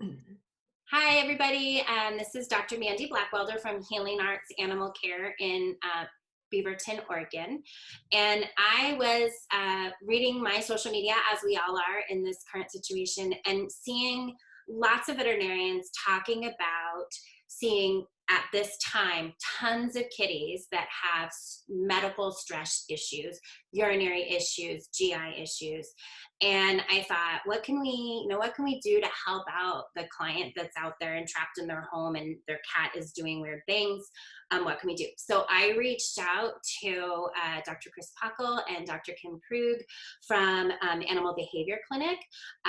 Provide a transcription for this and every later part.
Hi, everybody. This is Dr. Mandi Blackwelder from Healing Arts Animal Care in Beaverton, Oregon. And I was reading my social media, as we all are in this current situation, and seeing lots of veterinarians talking about seeing at this time tons of kitties that have medical stress issues, urinary issues, GI issues. And I thought, what can we do to help out the client that's out there and trapped in their home and their cat is doing weird things? What can we do? So I reached out to Dr. Chris Pachel and Dr. Kim Krug from Animal Behavior Clinic.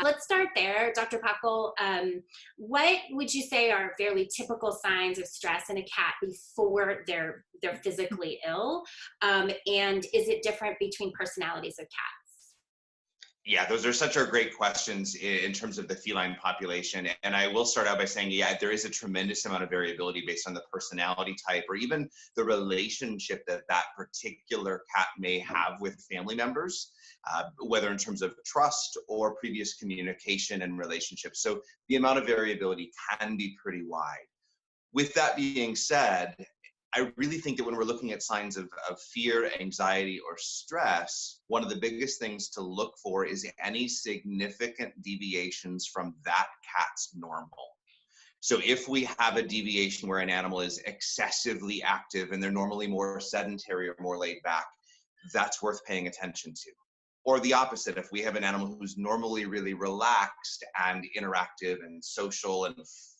Let's start there. Dr. Pachel, what would you say are fairly typical signs of stress in a cat before they're physically ill? And is it different between personalities of cats? Yeah, those are such great questions in terms of the feline population. And I will start out by saying, yeah, there is a tremendous amount of variability based on the personality type or even the relationship that that particular cat may have with family members, whether in terms of trust or previous communication and relationships. So the amount of variability can be pretty wide. With that being said, I really think that when we're looking at signs of fear, anxiety, or stress, one of the biggest things to look for is any significant deviations from that cat's normal. So if we have a deviation where an animal is excessively active and they're normally more sedentary or more laid back, that's worth paying attention to. Or the opposite, if we have an animal who's normally really relaxed and interactive and social and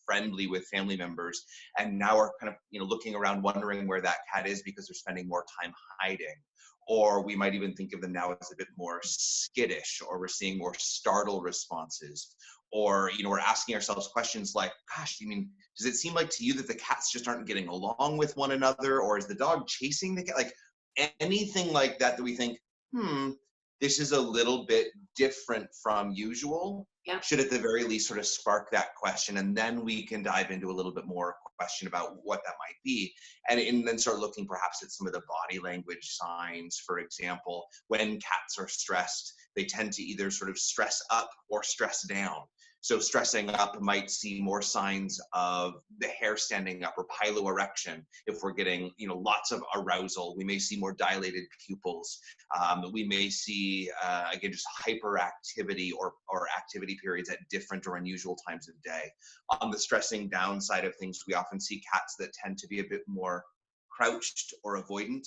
friendly with family members, and now are kind of looking around wondering where that cat is because they're spending more time hiding. Or we might even think of them now as a bit more skittish, or we're seeing more startle responses. Or we're asking ourselves questions like, gosh, does it seem like to you that the cats just aren't getting along with one another? Or is the dog chasing the cat? Like anything like that we think, this is a little bit different from usual, yeah, should at the very least sort of spark that question. And then we can dive into a little bit more question about what that might be. And then start looking perhaps at some of the body language signs. For example, when cats are stressed, they tend to either sort of stress up or stress down. So stressing up might see more signs of the hair standing up or piloerection. If we're getting lots of arousal, we may see more dilated pupils. We may see, again, just hyperactivity or activity periods at different or unusual times of day. On the stressing down side of things, we often see cats that tend to be a bit more crouched or avoidant.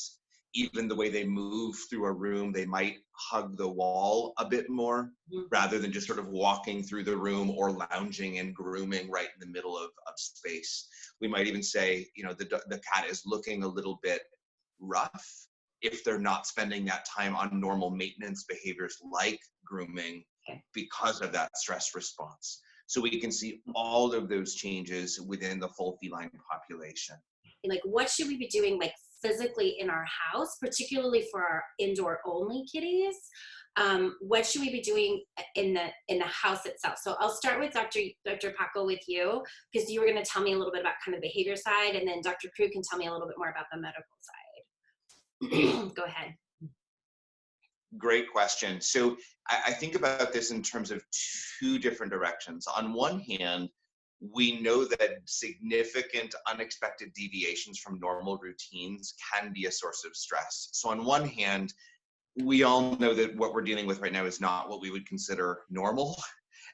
Even the way they move through a room, they might hug the wall a bit more rather than just sort of walking through the room or lounging and grooming right in the middle of space. We might even say, the cat is looking a little bit rough if they're not spending that time on normal maintenance behaviors like grooming because of that stress response. So we can see all of those changes within the full feline population. Like, what should we be doing, like, physically in our house, particularly for our indoor only kitties? What should we be doing in the house itself? So I'll start with Dr. Pachel with you, because you were going to tell me a little bit about kind of the behavior side, and then Dr. Krug can tell me a little bit more about the medical side. Go ahead. Great question. So I think about this in terms of two different directions. On one hand, we know that significant unexpected deviations from normal routines can be a source of stress. So on one hand, we all know that what we're dealing with right now is not what we would consider normal.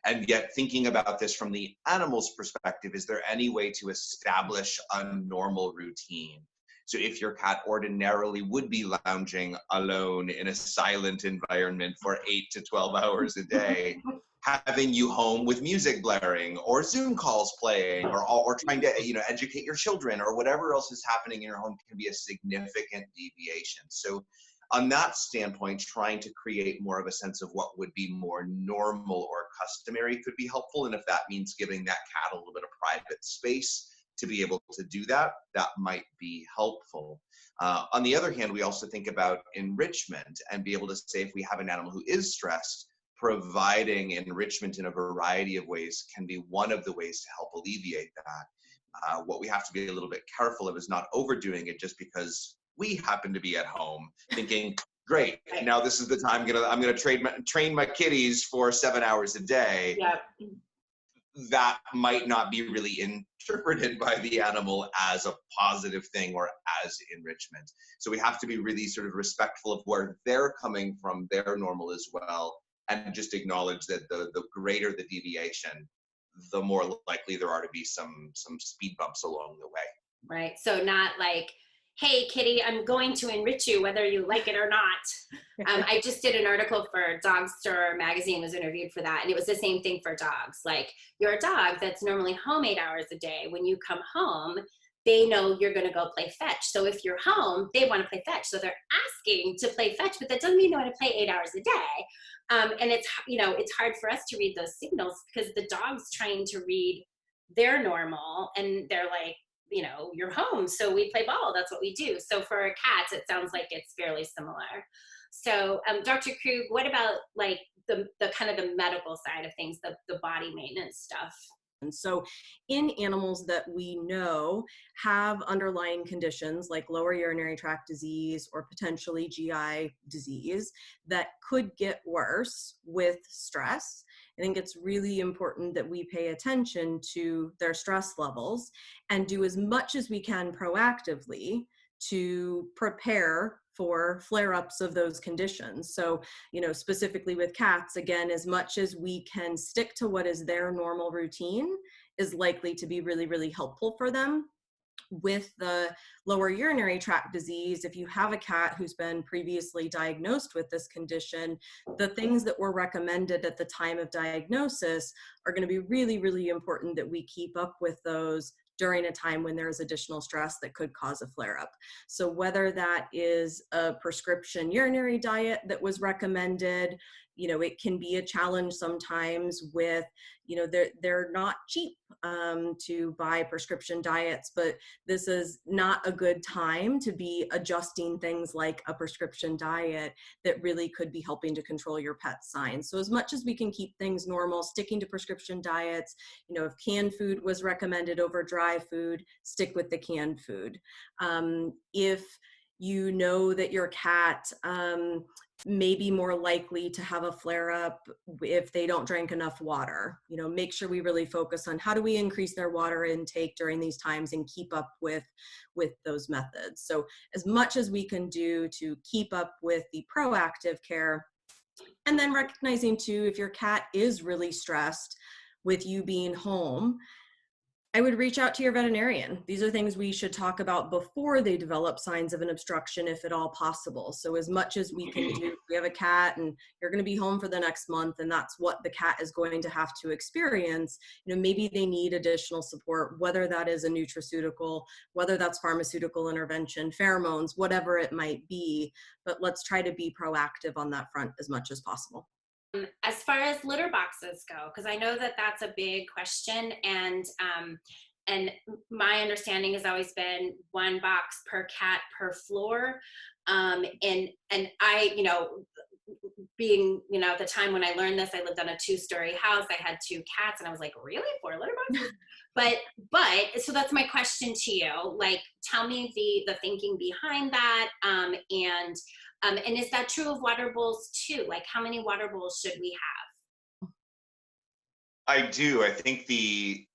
And yet thinking about this from the animal's perspective, is there any way to establish a normal routine? So if your cat ordinarily would be lounging alone in a silent environment for 8 to 12 hours a day, having you home with music blaring or Zoom calls playing or trying to educate your children or whatever else is happening in your home can be a significant deviation. So on that standpoint, trying to create more of a sense of what would be more normal or customary could be helpful. And if that means giving that cat a little bit of private space to be able to do that, that might be helpful. On the other hand, we also think about enrichment and be able to say if we have an animal who is stressed, providing enrichment in a variety of ways can be one of the ways to help alleviate that. What we have to be a little bit careful of is not overdoing it just because we happen to be at home thinking, great, now this is the time I'm gonna train my kitties for 7 hours a day. Yeah. that might not be really interpreted by the animal as a positive thing or as enrichment. So we have to be really sort of respectful of where they're coming from, their normal as well, and just acknowledge that the greater the deviation, the more likely there are to be some speed bumps along the way. Right. So not like, hey, kitty, I'm going to enrich you whether you like it or not. I just did an article for Dogster magazine, was interviewed for that. And it was the same thing for dogs. Like, your dog that's normally home 8 hours a day, when you come home, they know you're going to go play fetch. So if you're home, they want to play fetch. So they're asking to play fetch, but that doesn't mean they want to play 8 hours a day. And it's, it's hard for us to read those signals because the dog's trying to read their normal, and they're like, you're home, so we play ball. That's what we do. So for cats, it sounds like it's fairly similar. So Dr. Krug, what about like the kind of the medical side of things, the body maintenance stuff? And so in animals that we know have underlying conditions like lower urinary tract disease or potentially GI disease that could get worse with stress, I think it's really important that we pay attention to their stress levels and do as much as we can proactively to prepare for flare-ups of those conditions. So, specifically with cats, again, as much as we can stick to what is their normal routine is likely to be really, really helpful for them. With the lower urinary tract disease, if you have a cat who's been previously diagnosed with this condition, the things that were recommended at the time of diagnosis are going to be really, really important that we keep up with those during a time when there's additional stress that could cause a flare-up. So whether that is a prescription urinary diet that was recommended, it can be a challenge sometimes with, they're not cheap to buy prescription diets, but this is not a good time to be adjusting things like a prescription diet that really could be helping to control your pet's signs. So as much as we can keep things normal, sticking to prescription diets, if canned food was recommended over dry food, stick with the canned food. If you know that your cat may be more likely to have a flare-up if they don't drink enough water, make sure we really focus on how do we increase their water intake during these times and keep up with those methods. So as much as we can do to keep up with the proactive care, and then recognizing too, if your cat is really stressed with you being home, I would reach out to your veterinarian. These are things we should talk about before they develop signs of an obstruction, if at all possible. So as much as we can do, we have a cat and you're going to be home for the next month, and that's what the cat is going to have to experience. Maybe they need additional support, whether that is a nutraceutical, whether that's pharmaceutical intervention, pheromones, whatever it might be. But let's try to be proactive on that front as much as possible. As far as litter boxes go, because I know that that's a big question, and my understanding has always been 1 box per cat per floor, and I, being, at the time when I learned this, I lived on a 2-story house, I had 2 cats, and I was like, really, 4 litter boxes? but so that's my question to you, like, tell me the thinking behind that, and is that true of water bowls too? Like, how many water bowls should we have? I do. I think the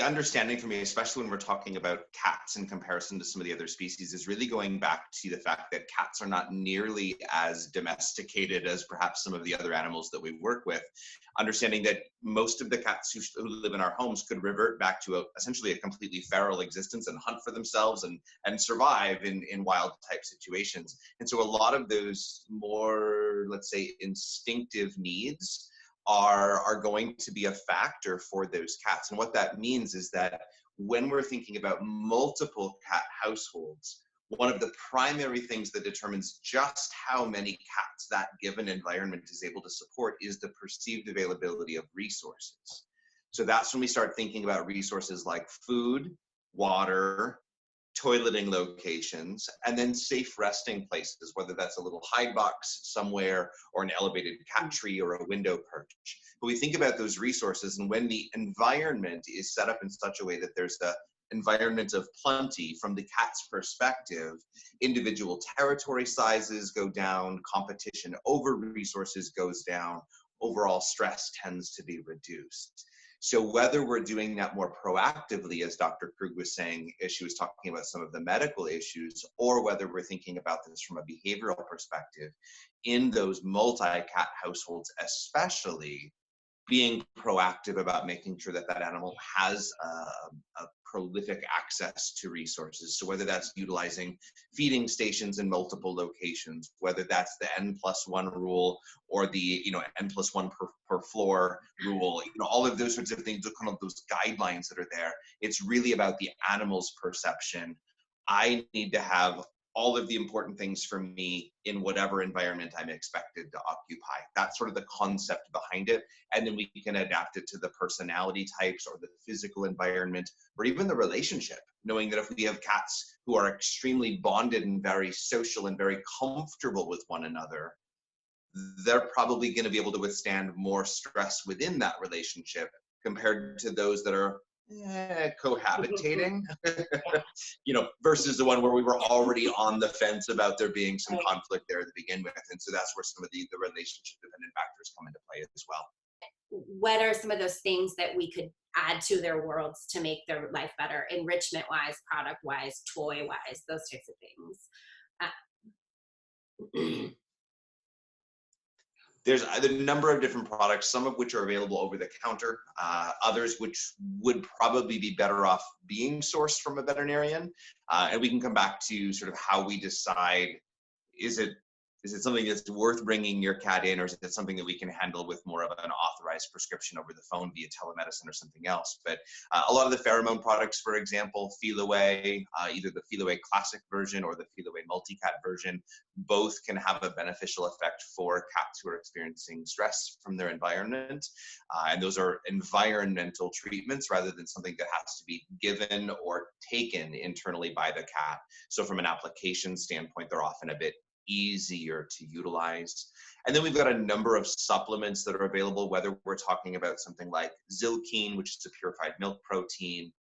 understanding for me, especially when we're talking about cats in comparison to some of the other species, is really going back to the fact that cats are not nearly as domesticated as perhaps some of the other animals that we work with. Understanding that most of the cats who live in our homes could revert back to essentially a completely feral existence and hunt for themselves and survive in wild type situations. And so a lot of those more, let's say, instinctive needs are going to be a factor for those cats. And what that means is that when we're thinking about multiple cat households, one of the primary things that determines just how many cats that given environment is able to support is the perceived availability of resources. So that's when we start thinking about resources like food, water, toileting locations, and then safe resting places, whether that's a little hide box somewhere or an elevated cat tree or a window perch. But we think about those resources, and when the environment is set up in such a way that there's the environment of plenty from the cat's perspective, individual territory sizes go down, competition over resources goes down, overall stress tends to be reduced. So whether we're doing that more proactively, as Dr. Krug was saying, as she was talking about some of the medical issues, or whether we're thinking about this from a behavioral perspective, in those multi-cat households especially, being proactive about making sure that that animal has a prolific access to resources. So whether that's utilizing feeding stations in multiple locations, whether that's the N+1 rule or the N+1 per floor rule, all of those sorts of things, kind of those guidelines that are there. It's really about the animal's perception. I need to have all of the important things for me in whatever environment I'm expected to occupy. That's sort of the concept behind it. And then we can adapt it to the personality types or the physical environment or even the relationship, knowing that if we have cats who are extremely bonded and very social and very comfortable with one another, they're probably going to be able to withstand more stress within that relationship compared to those that are cohabitating, versus the one where we were already on the fence about there being some conflict there to begin with. And so that's where some of the relationship dependent factors come into play as well. What are some of those things that we could add to their worlds to make their life better, enrichment wise, product wise, toy wise, those types of things? There's a number of different products, some of which are available over the counter, others which would probably be better off being sourced from a veterinarian. And we can come back to sort of how we decide, is it something that's worth bringing your cat in, or is it something that we can handle with more of an authorized prescription over the phone via telemedicine or something else? But a lot of the pheromone products, for example, Feel-Away, either the Feel-Away Classic version or the Feel-Away Multi-Cat version, both can have a beneficial effect for cats who are experiencing stress from their environment. And those are environmental treatments rather than something that has to be given or taken internally by the cat. So from an application standpoint, they're often a bit easier to utilize. And then we've got a number of supplements that are available, whether we're talking about something like Zilkine, which is a purified milk protein,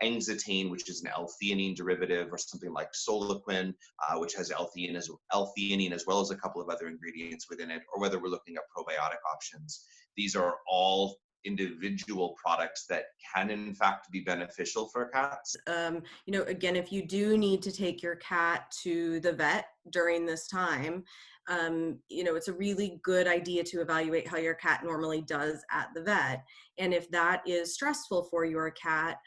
Enxitane, which is an L-theanine derivative, or something like Solaquin, which has L-theanine as well as a couple of other ingredients within it, or whether we're looking at probiotic options. These are all individual products that can in fact be beneficial for cats. Again, if you do need to take your cat to the vet during this time, it's a really good idea to evaluate how your cat normally does at the vet. And if that is stressful for your cat,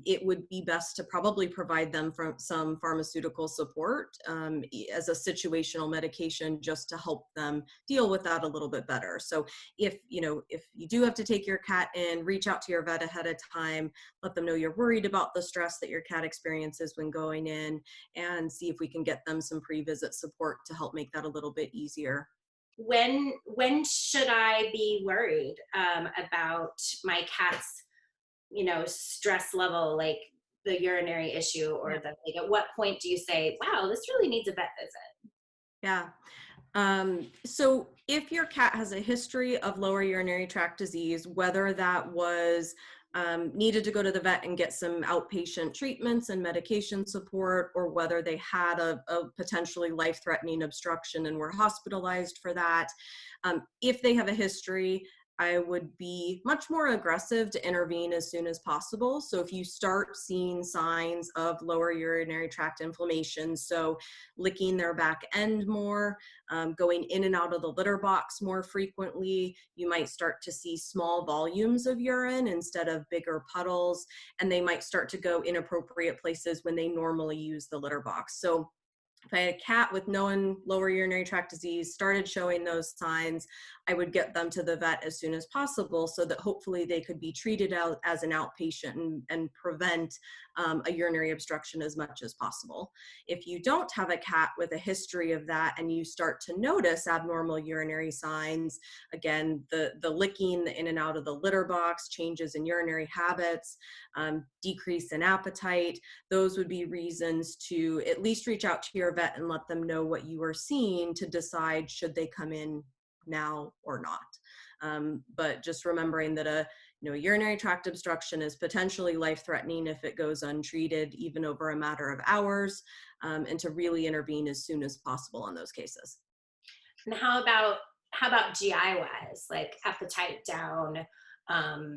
it would be best to probably provide them some pharmaceutical support as a situational medication, just to help them deal with that a little bit better. So if you do have to take your cat in, reach out to your vet ahead of time, let them know you're worried about the stress that your cat experiences when going in, and see if we can get them some pre-visit support to help make that a little bit easier. When should I be worried about my cat's stress level, like the urinary issue, or at what point do you say, wow, this really needs a vet visit? Yeah. So if your cat has a history of lower urinary tract disease, whether that was needed to go to the vet and get some outpatient treatments and medication support, or whether they had a potentially life-threatening obstruction and were hospitalized for that, if they have a history, I would be much more aggressive to intervene as soon as possible. So if you start seeing signs of lower urinary tract inflammation, so licking their back end more, going in and out of the litter box more frequently, you might start to see small volumes of urine instead of bigger puddles, and they might start to go inappropriate places when they normally use the litter box. So if I had a cat with known lower urinary tract disease, started showing those signs, I would get them to the vet as soon as possible, so that hopefully they could be treated out as an outpatient and prevent a urinary obstruction as much as possible. If you don't have a cat with a history of that and you start to notice abnormal urinary signs, again, the licking, the in and out of the litter box, changes in urinary habits, decrease in appetite, those would be reasons to at least reach out to your vet and let them know what you are seeing to decide should they come in now or not. But just remembering that a urinary tract obstruction is potentially life-threatening if it goes untreated, even over a matter of hours, and to really intervene as soon as possible in those cases. And how about GI wise, like appetite down,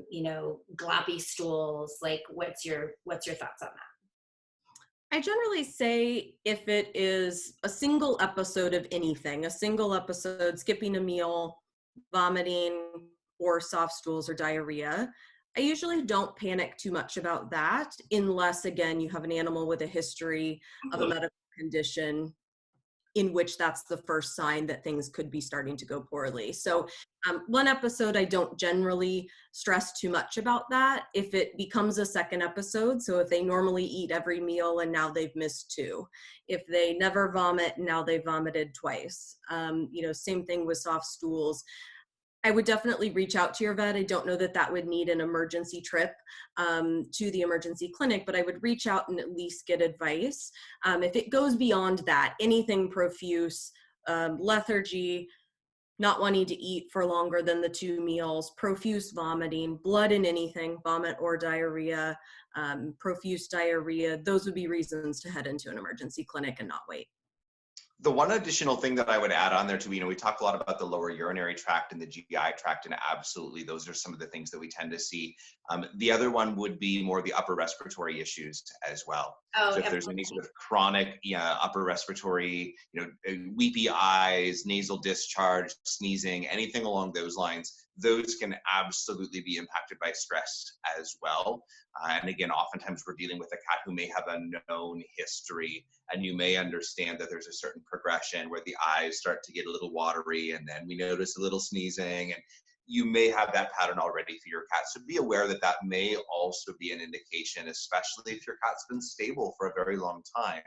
you know, gloppy stools? Like, what's your thoughts on that? I generally say if it is a single episode of anything, a single episode, skipping a meal, vomiting, or soft stools or diarrhea, I usually don't panic too much about that unless, again, you have an animal with a history of a medical condition in which that's the first sign that things could be starting to go poorly. So one episode, I don't generally stress too much about that. If it becomes a second episode, so if they normally eat every meal and now they've missed two, if they never vomit and now they vomited twice, you know, same thing with soft stools. I would definitely reach out to your vet. I don't know that that would need an emergency trip to the emergency clinic, but I would reach out and at least get advice. If it goes beyond that, anything profuse, lethargy, not wanting to eat for longer than the 2 meals, profuse vomiting, blood in anything, vomit or diarrhea, profuse diarrhea, those would be reasons to head into an emergency clinic and not wait. The one additional thing that I would add on there too, you know, we talk a lot about the lower urinary tract and the GI tract, and absolutely those are some of the things that we tend to see. The other one would be more the upper respiratory issues as well. Oh, so if there's any sort of chronic upper respiratory, you know, weepy eyes, nasal discharge, sneezing, anything along those lines, those can absolutely be impacted by stress as well. And again, oftentimes we're dealing with a cat who may have a known history, and you may understand that there's a certain progression where the eyes start to get a little watery, and then we notice a little sneezing, and you may have that pattern already for your cat. So be aware that that may also be an indication, especially if your cat's been stable for a very long time,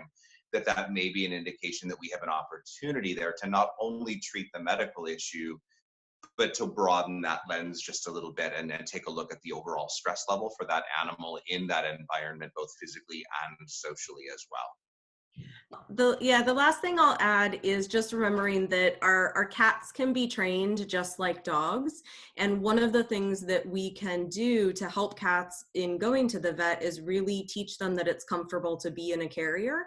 that that may be an indication that we have an opportunity there to not only treat the medical issue, but to broaden that lens just a little bit and then take a look at the overall stress level for that animal in that environment, both physically and socially as well. The last thing I'll add is just remembering that our cats can be trained just like dogs. And one of the things that we can do to help cats in going to the vet is really teach them that it's comfortable to be in a carrier.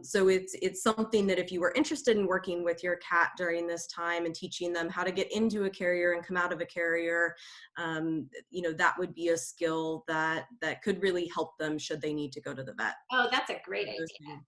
So it's something that if you were interested in working with your cat during this time and teaching them how to get into a carrier and come out of a carrier, you know, that would be a skill that could really help them should they need to go to the vet. Oh, that's a great idea.